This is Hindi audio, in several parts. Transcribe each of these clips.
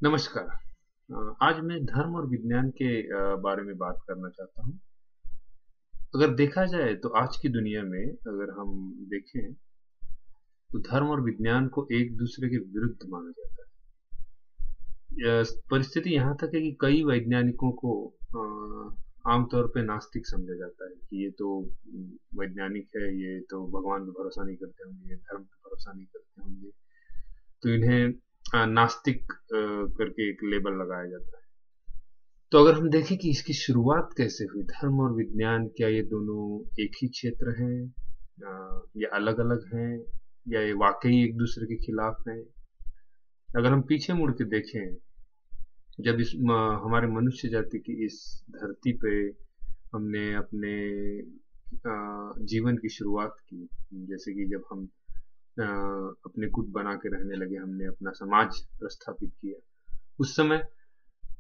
नमस्कार। आज मैं धर्म और विज्ञान के बारे में बात करना चाहता हूँ। अगर देखा जाए तो आज की दुनिया में अगर हम देखें तो धर्म और विज्ञान को एक दूसरे के विरुद्ध माना जाता है। परिस्थिति यहाँ तक है कि कई वैज्ञानिकों को आमतौर पे नास्तिक समझा जाता है कि ये तो वैज्ञानिक है, ये तो भगवान पे भरोसा नहीं करते होंगे, ये धर्म पे भरोसा नहीं करते होंगे, तो इन्हें नास्तिक करके एक लेबल लगाया जाता है। तो अगर हम देखें कि इसकी शुरुआत कैसे हुई, धर्म और विज्ञान क्या ये दोनों एक ही क्षेत्र हैं या अलग-अलग हैं या ये वाकई एक दूसरे के खिलाफ हैं? अगर हम पीछे मुड़ के देखें, जब हमारे मनुष्य जाति की इस धरती पे हमने अपने जीवन की शुरुआत की, जैसे कि जब हम अपने गुट बना के रहने लगे, हमने अपना समाज प्रस्थापित किया, उस समय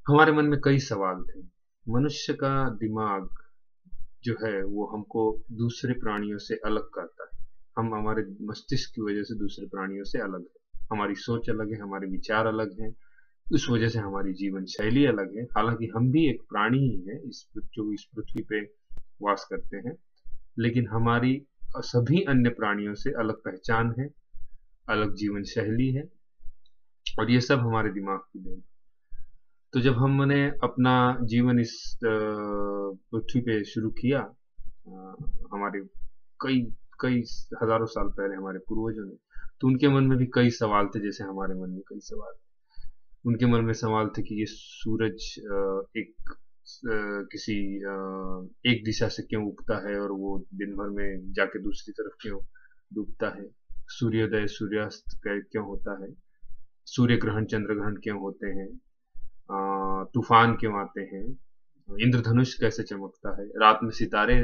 हमारे मन में कई सवाल थे। मनुष्य का दिमाग जो है वो हमको दूसरे प्राणियों से अलग करता है। हम हमारे मस्तिष्क की वजह से दूसरे प्राणियों से अलग है। हमारी सोच अलग है, हमारे विचार अलग हैं। उस वजह से हमारी जीवन शैली अलग है। हालांकि हम भी एक प्राणी ही हैं, जो इस पृथ्वी पे वास करते हैं, लेकिन हमारी सभी अन्य प्राणियों से अलग पहचान है, अलग जीवन शैली है, और ये सब हमारे दिमाग की देन है। तो जब हमने अपना जीवन इस पृथ्वी पे शुरू किया, हमारे कई कई हजारों साल पहले हमारे पूर्वजों ने, तो उनके मन में भी कई सवाल थे, जैसे हमारे मन में कई सवाल। उनके मन में सवाल थे कि ये सूरज किसी एक दिशा से क्यों उगता है और वो दिन भर में जाके दूसरी तरफ क्यों डूबता है। सूर्योदय सूर्यास्त क्यों होता है। सूर्य ग्रहण चंद्र ग्रहण क्यों होते हैं। तूफान क्यों आते हैं। इंद्रधनुष कैसे चमकता है। रात में सितारे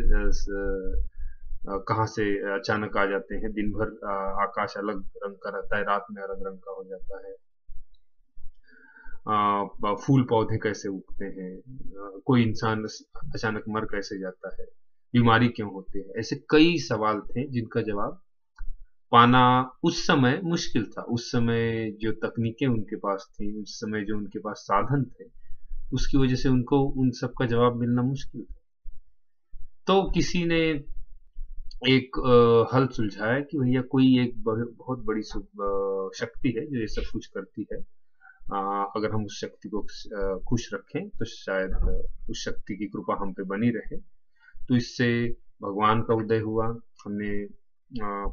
कहाँ से अचानक आ जाते हैं। दिन भर आकाश अलग रंग का रहता है, रात में अलग रंग का हो जाता है। फूल पौधे कैसे उगते हैं। कोई इंसान अचानक मर कैसे जाता है। बीमारी क्यों होती है। ऐसे कई सवाल थे जिनका जवाब पाना उस समय मुश्किल था। उस समय जो तकनीकें उनके पास थी, उस समय जो उनके पास साधन थे, उसकी वजह से उनको उन सब का जवाब मिलना मुश्किल था। तो किसी ने एक हल सुलझाया कि भैया कोई एक बहुत बड़ी शक्ति है जो ये सब कुछ करती है। अगर हम उस शक्ति को खुश रखें तो शायद उस शक्ति की कृपा हम पे बनी रहे। तो इससे भगवान का उदय हुआ। हमने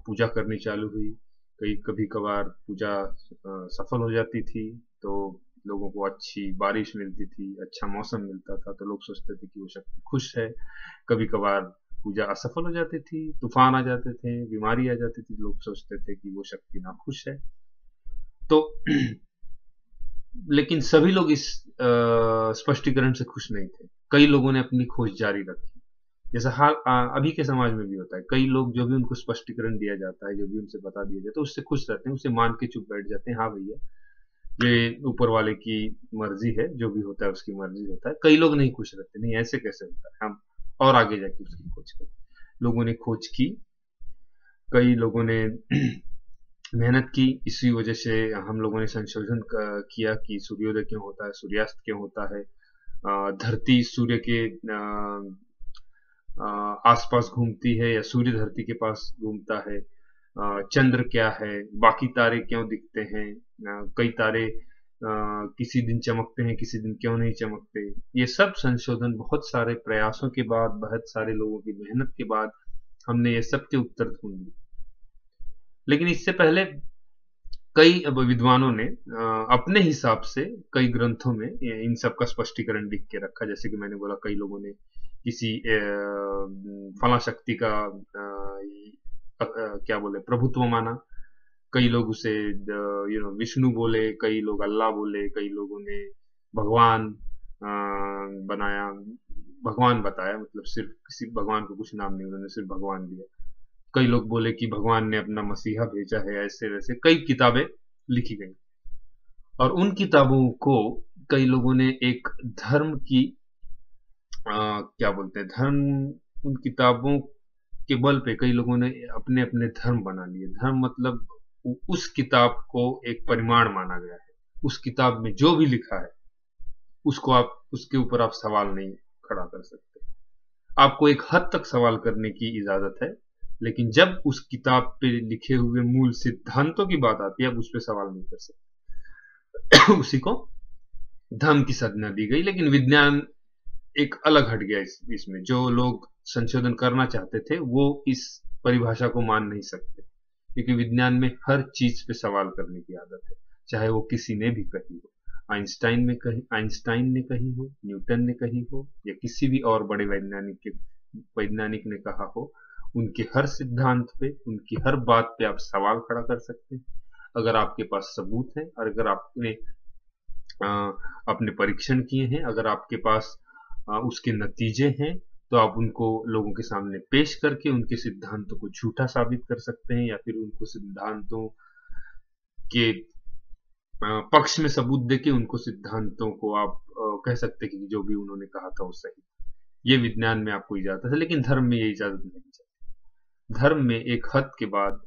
पूजा करनी चालू हुई। कभी कभार पूजा सफल हो जाती थी तो लोगों को अच्छी बारिश मिलती थी, अच्छा मौसम मिलता था, तो लोग सोचते थे कि वो शक्ति खुश है। कभी कभार पूजा असफल हो जाती थी, तूफान आ जाते थे, बीमारी आ जाती थी, लोग सोचते थे कि वो शक्ति ना खुश है। तो लेकिन सभी लोग इस स्पष्टीकरण से खुश नहीं थे। कई लोगों ने अपनी खोज जारी रखी। जैसा अभी के समाज में भी होता है। कई लोग जो भी उनको स्पष्टीकरण दिया जाता है, जो भी उनसे बता दिया जाता है, उससे खुश रहते हैं, उसे मान के चुप बैठ जाते हैं। हाँ भैया, ये ऊपर वाले की मर्जी है, जो भी होता है उसकी मर्जी होता है। कई लोग नहीं खुश रहते, नहीं ऐसे कैसे होता है, हम और आगे जाके उसकी खोज करें। लोगों ने खोज की, कई लोगों ने मेहनत की। इसी वजह से हम लोगों ने संशोधन किया कि सूर्योदय क्यों होता है, सूर्यास्त क्यों होता है, धरती सूर्य के आसपास घूमती है या सूर्य धरती के पास घूमता है, चंद्र क्या है, बाकी तारे क्यों दिखते हैं, कई तारे किसी दिन चमकते हैं, किसी दिन क्यों नहीं चमकते। ये सब संशोधन बहुत सारे प्रयासों के बाद, बहुत सारे लोगों की मेहनत के बाद हमने ये सब के उत्तर ढूंढ लिए। लेकिन इससे पहले कई विद्वानों ने अपने हिसाब से कई ग्रंथों में इन सब का स्पष्टीकरण लिख के रखा। जैसे कि मैंने बोला, कई लोगों ने किसी फला शक्ति का क्या बोले प्रभुत्व माना। कई लोग उसे विष्णु बोले, कई लोग अल्लाह बोले, कई लोगों ने भगवान बनाया, भगवान बताया, मतलब सिर्फ किसी भगवान को कुछ नाम नहीं, उन्होंने सिर्फ भगवान दिया। कई लोग बोले कि भगवान ने अपना मसीहा भेजा है। ऐसे वैसे कई किताबें लिखी गई, और उन किताबों को कई लोगों ने एक धर्म की क्या बोलते हैं, धर्म, उन किताबों के बल पे कई लोगों ने अपने अपने धर्म बना लिए। धर्म मतलब उस किताब को एक परिमाण माना गया है, उस किताब में जो भी लिखा है उसको आप उसके ऊपर आप सवाल नहीं खड़ा कर सकते। आपको एक हद तक सवाल करने की इजाजत है, लेकिन जब उस किताब पे लिखे हुए मूल सिद्धांतों की बात आती है आप उस पर सवाल नहीं कर सकते। उसी को धर्म की संज्ञा दी गई, लेकिन विज्ञान एक अलग हट गया इसमें। जो लोग संशोधन करना चाहते थे वो इस परिभाषा को मान नहीं सकते, क्योंकि विज्ञान में हर चीज पे सवाल करने की आदत है, चाहे वो किसी ने भी कही हो। आइंस्टाइन ने कही हो, न्यूटन ने कही हो, या किसी भी और बड़े वैज्ञानिक ने कहा हो, उनके हर सिद्धांत पे, उनकी हर बात पे आप सवाल खड़ा कर सकते हैं अगर आपके पास सबूत है, और अगर आपने अपने परीक्षण किए हैं, अगर आपके पास उसके नतीजे हैं, तो आप उनको लोगों के सामने पेश करके उनके सिद्धांतों को झूठा साबित कर सकते हैं, या फिर उनको सिद्धांतों के पक्ष में सबूत देके उनको सिद्धांतों को आप कह सकते हैं कि जो भी उन्होंने कहा था वो सही। ये विज्ञान में आपको इजाजत है, लेकिन धर्म में ये इजाजत नहीं है। धर्म में एक हद के बाद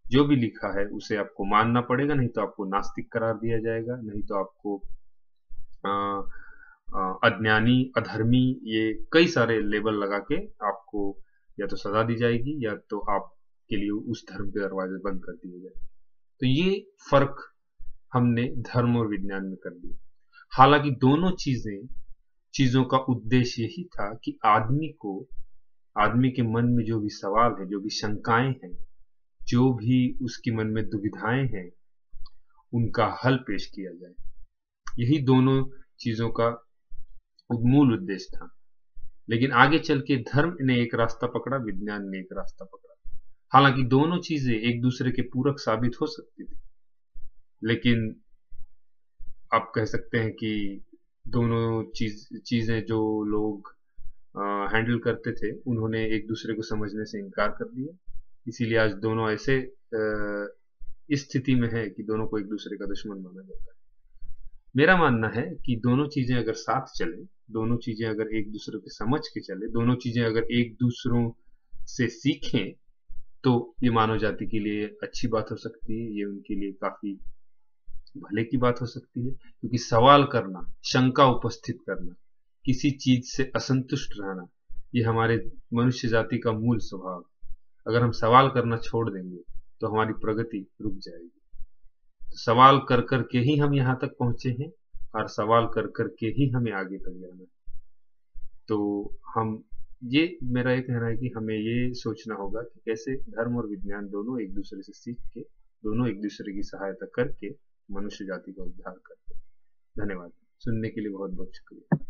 जो भी लिखा है उसे आपको मानना पड़ेगा, नहीं तो आपको नास्तिक करार दिया जाएगा, नहीं तो आपको अज्ञानी, अधर्मी, ये कई सारे लेबल लगा के आपको या तो सजा दी जाएगी, या तो आपके लिए उस धर्म के दरवाजे बंद कर दिए जाएंगे। तो ये फर्क हमने धर्म और विज्ञान में कर दिया। हालांकि दोनों चीजों का उद्देश्य यही था कि आदमी के मन में जो भी सवाल है, जो भी शंकाएं हैं, जो भी उसके मन में दुविधाएं हैं, उनका हल पेश किया जाए। यही दोनों चीजों का मूल उद्देश्य था। लेकिन आगे चल के धर्म ने एक रास्ता पकड़ा, विज्ञान ने एक रास्ता पकड़ा। हालांकि दोनों चीजें एक दूसरे के पूरक साबित हो सकती थी, लेकिन आप कह सकते हैं कि दोनों चीजें जो लोग हैंडल करते थे उन्होंने एक दूसरे को समझने से इनकार कर दिया। इसीलिए आज दोनों ऐसे इस स्थिति में है कि दोनों को एक दूसरे का दुश्मन माना जाता है। मेरा मानना है कि दोनों चीजें अगर साथ चले, दोनों चीजें अगर एक दूसरे को समझ के चले, दोनों चीजें अगर एक दूसरों से सीखें, तो ये मानव जाति के लिए अच्छी बात हो सकती है, ये उनके लिए काफी भले की बात हो सकती है। क्योंकि सवाल करना, शंका उपस्थित करना, किसी चीज से असंतुष्ट रहना, ये हमारे मनुष्य जाति का मूल स्वभाव। अगर हम सवाल करना छोड़ देंगे तो हमारी प्रगति रुक जाएगी। तो सवाल कर कर के ही हम यहाँ तक पहुंचे हैं, और सवाल कर कर के ही हमें आगे तक जाना है। तो मेरा ये कहना है कि हमें ये सोचना होगा कि कैसे धर्म और विज्ञान दोनों एक दूसरे से सीख के, दोनों एक दूसरे की सहायता करके मनुष्य जाति का उद्धार करते हैं। धन्यवाद। सुनने के लिए बहुत बहुत शुक्रिया।